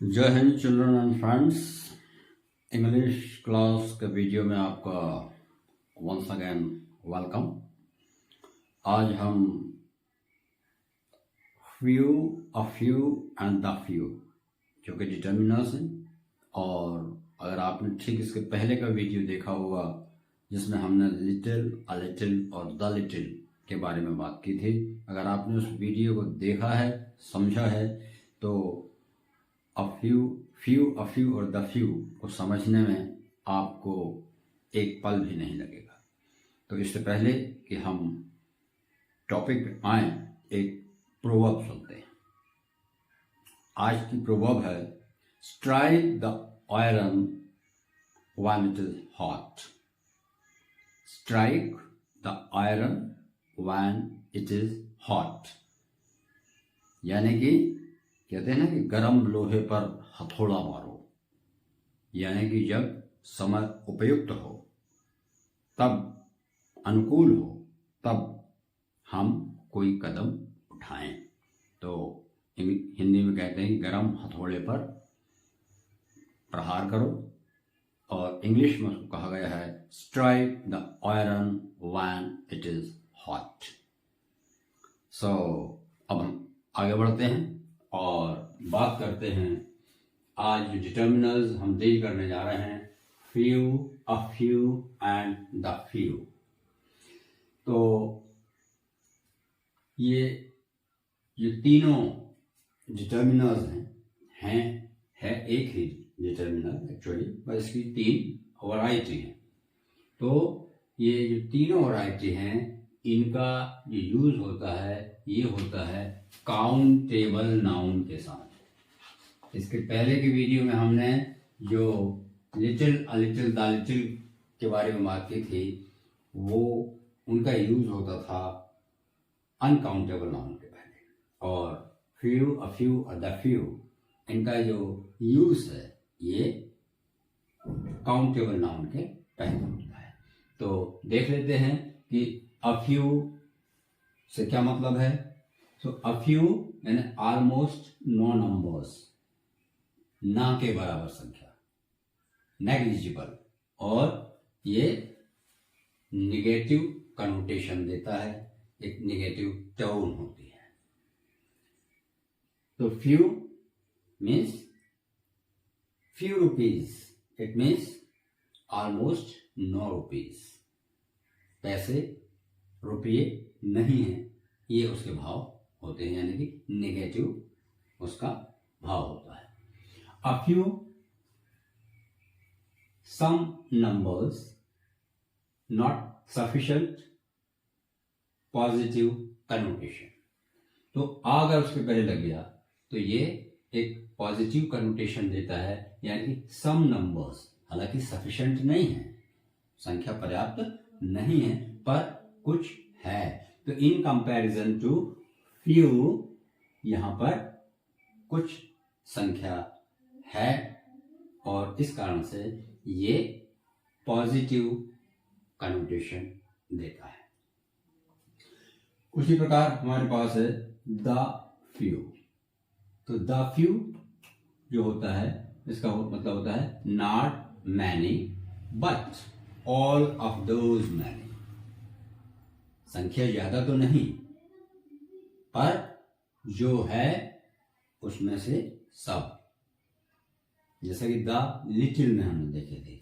जय Hind children and friends. English class के video में आपका वंस अगेन वेलकम। आज हम few, a few and the few जो कि डिटर्मिनर्स हैं, और अगर आपने ठीक इसके पहले का वीडियो देखा होगा जिसमें हमने लिटिल, अ लिटिल और द लिटिल के बारे में बात की थी, अगर आपने उस वीडियो को देखा है, समझा है, तो अ फ्यू और द फ्यू को समझने में आपको एक पल भी नहीं लगेगा। तो इससे पहले कि हम टॉपिक पे आए, एक प्रोवर्ब सुनते हैं। आज की प्रोवर्ब है strike the iron when it is hot. Strike the iron when it is hot, यानी कि कहते हैं ना कि गरम लोहे पर हथौड़ा मारो, यानी कि जब समय उपयुक्त हो, तब अनुकूल हो, तब हम कोई कदम उठाएं। तो हिंदी में कहते हैं कि गरम हथौड़े पर प्रहार करो, और इंग्लिश में उसको कहा गया है strike the iron when it is hot. So अब हम आगे बढ़ते हैं और बात करते हैं। आज जो डिटर्मिनर्स हम डील करने जा रहे हैं, few, a few and the few. तो ये तीनों डिटर्मिनर्स है एक ही डिटर्मिनर एक्चुअली, बस इसकी तीन वैरायटी हैं। तो ये जो तीनों वैरायटी हैं, इनका जो यूज होता है, ये होता है काउंटेबल नाउन के साथ। इसके पहले की वीडियो में हमने जो little, a little, the little के बारे में बात की थी, वो उनका यूज होता था अनकाउंटेबल नाउन के पहले, और फ्यू, अ फ्यू और द फ्यू, इनका जो यूज है ये काउंटेबल नाउन के पहले होता है। तो देख लेते हैं कि अ फ्यू से क्या मतलब है। सो अ फ्यू यानी ऑलमोस्ट नो नंबर्स, ना के बराबर संख्या, नेग्लिजिबल, और ये निगेटिव कनोटेशन देता है, एक निगेटिव टोन होती है। तो few means few rupees, it means almost no rupees, पैसे, रुपये नहीं है, ये उसके भाव होते हैं, यानी कि नेगेटिव उसका भाव होता है। A few, some numbers, not sufficient, positive connotation. तो आ अगर उसके पहले लग गया तो ये एक पॉजिटिव कनोटेशन देता है, यानी कि सम नंबर्स, हालांकि सफिशिएंट नहीं है, संख्या पर्याप्त नहीं है, पर कुछ है। तो इन कंपैरिजन टू फ्यू, यहां पर कुछ संख्या है, और इस कारण से ये पॉजिटिव कनोटेशन देता है। उसी प्रकार हमारे पास है द फ्यू। तो द फ्यू जो होता है, इसका मतलब होता है not many but all of those many. संख्या ज्यादा तो नहीं, पर जो है उसमें से सब। जैसा कि द लिटिल में हमने देखे थे,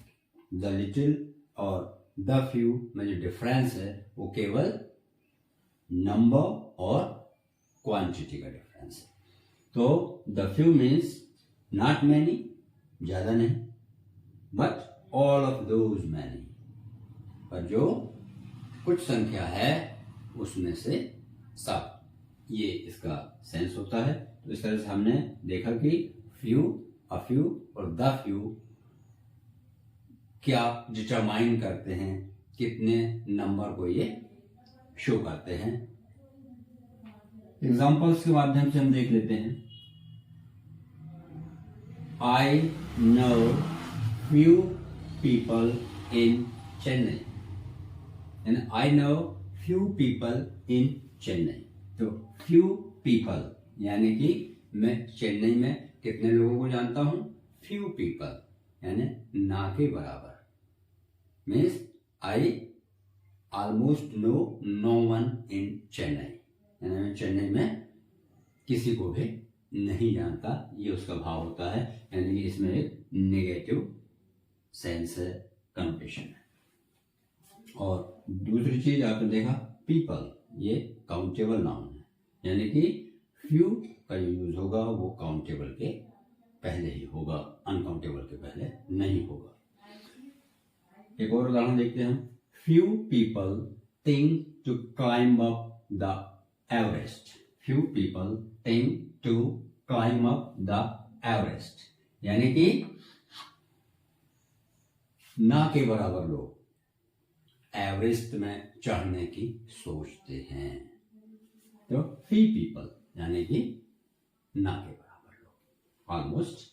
द लिटिल और द फ्यू में जो डिफरेंस है वो केवल नंबर और क्वांटिटी का डिफरेंस है। तो the few means not many, ज्यादा नहीं, but all of those many, पर जो कुछ संख्या है उसमें से सब, ये इसका सेंस होता है। तो इस तरह से हमने देखा कि फ्यू, अ फ्यू और द फ्यू क्या डिटरमाइन करते हैं, कितने नंबर को ये शो करते हैं। एग्जांपल्स के माध्यम से हम देख लेते हैं। I know few people in Chennai, and I know few people in Chennai. तो फ्यू पीपल यानी कि मैं चेन्नई में कितने लोगों को जानता हूं? फ्यू पीपल, यानी ना के बराबर। Means I almost no no one in Chennai, यानी मैं चेन्नई में किसी को भी नहीं जानता, ये उसका भाव होता है। यानी कि इसमें एक नेगेटिव सेंस है, कनोटेशन है। और दूसरी चीज आपने देखा पीपल, ये काउंटेबल नाउन है, यानी कि फ्यू का यूज होगा वो काउंटेबल के पहले ही होगा, अनकाउंटेबल के पहले नहीं होगा। एक और उदाहरण देखते हैं हम। Few people think to climb up the Everest. Few people think to climb up the Everest, यानी कि ना के बराबर लोग एवरेस्ट में चढ़ने की सोचते हैं। तो फ्यू पीपल यानी कि ना के बराबर लोग। Almost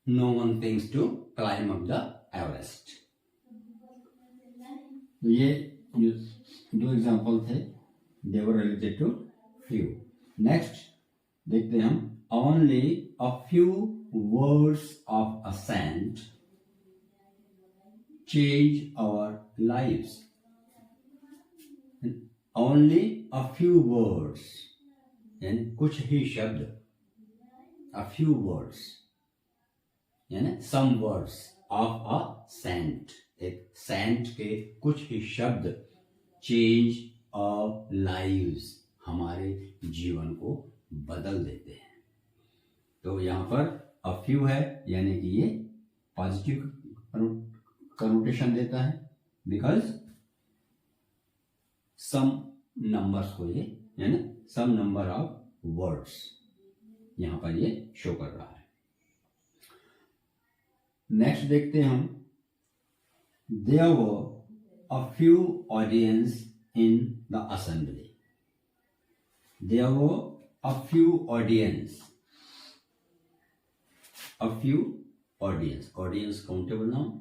no one thinks to climb up the Everest. ये दो एग्जांपल थे, they were related to few. Next देखते हैं हम। Only a few words of assent change our lives. Only a few words, यानी कुछ ही शब्द, अ फ्यू वर्ड्स यानी some words of a cent, एक सेंट के कुछ ही शब्द चेंज आवर लाइव्स, हमारे जीवन को बदल देते हैं। तो यहां पर अ फ्यू है, यानी कि ये पॉजिटिव कनोटेशन देता है, बिकॉज सम नंबर्स को ये, यानी सम नंबर ऑफ वर्ड्स यहां पर ये शो कर रहा है। नेक्स्ट देखते हैं हम। There were a few audience in the assembly. There were a few audience, a few audience, audience countable noun.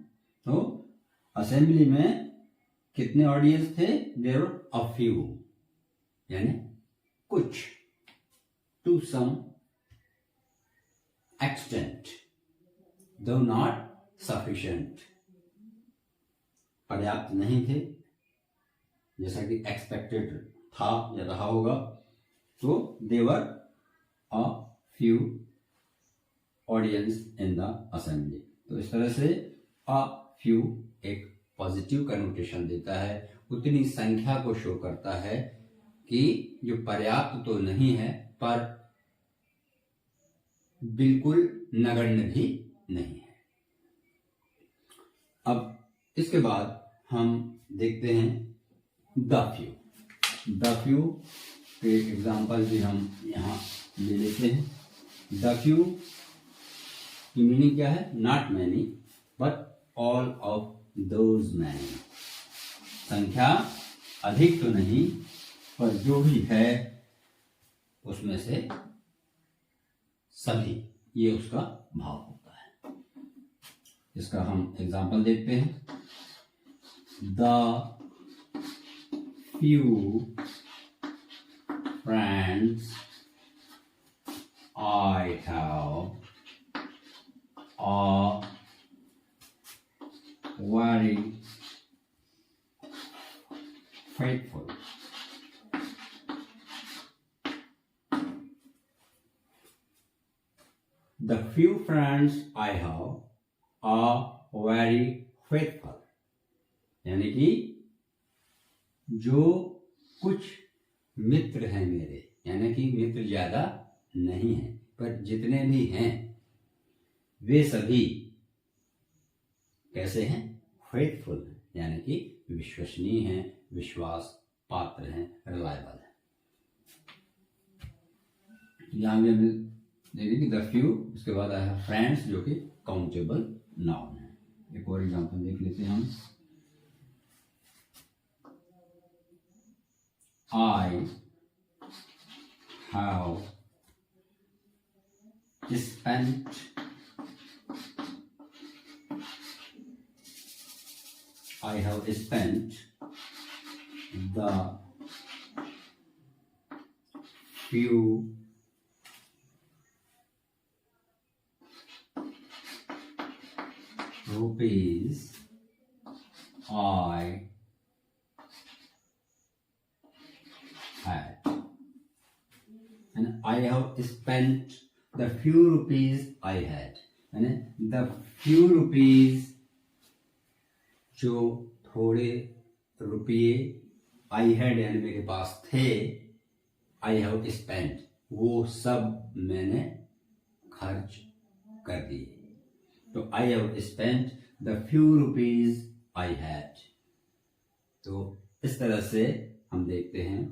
तो असेंबली में कितने ऑडियंस थे? देयर वर अ फ्यू, यानी कुछ, टू सम एक्सटेंट, दो नॉट सफिशिएंट, पर्याप्त नहीं थे जैसा कि एक्सपेक्टेड था या रहा होगा। तो there were a few audience in the assembly. तो इस तरह से अ फ्यू एक पॉजिटिव कनोटेशन देता है, उतनी संख्या को शो करता है कि जो पर्याप्त तो नहीं है पर बिल्कुल नगण्य भी नहीं है। अब इसके बाद हम देखते हैं द फ्यू। द फ्यू के एग्जाम्पल भी हम यहाँ ले लेते हैं। द फ्यू की मीनिंग क्या है? Not many but all of those many. संख्या अधिक तो नहीं पर जो भी है उसमें से सभी, ये उसका भाव होता है। इसका हम एग्जाम्पल देखते हैं। The few friends I have are very faithful. The few friends I have are very faithful. यानी कि जो कुछ मित्र हैं मेरे, यानी कि मित्र ज्यादा नहीं हैं पर जितने भी हैं वे सभी कैसे हैं? फेथफुल हैं, यानी कि विश्वसनीय हैं, विश्वास पात्र हैं, रिलायबल हैं। यहां भी हमने देखिए कि द फ्यू, उसके बाद आया फ्रेंड्स जो कि काउंटेबल नाउन है। एक और एग्जांपल देख लेते हैं हम। I have spent I have spent the few rupees I had, and I have spent the few rupees I had, and the few rupees जो थोड़े रुपये आई हैड यानी मेरे पास थे, आई हैव स्पेंट वो सब मैंने खर्च कर दिए। तो I have spent the few rupees I had. तो इस तरह से हम देखते हैं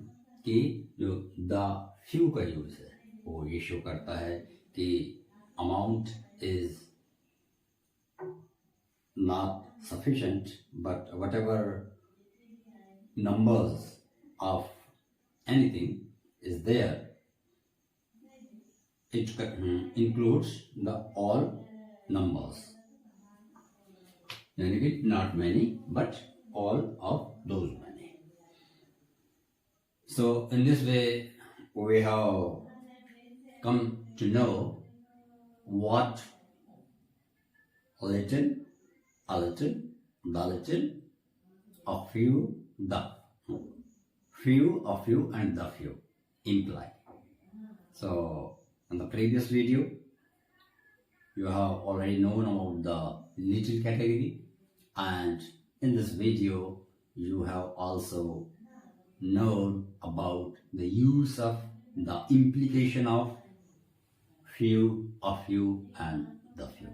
कि जो द फ्यू का यूज है वो ये शो करता है कि amount is not sufficient, but whatever numbers of anything is there, it includes the all numbers, यानी कि not many but all of those many. So in this way we have come to know what little, a little, the little, a few, the few, a few, and the few imply. So in the previous video, you have already known about the little category, and in this video, you have also known about the use of the implication of few, a few, and the few.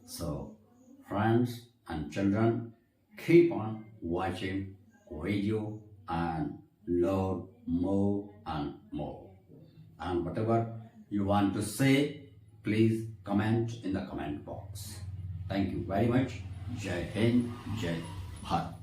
So friends and children, keep on watching video and learn more and more. And whatever you want to say, please comment in the comment box. Thank you very much. Jai Hind, Jai Bharat.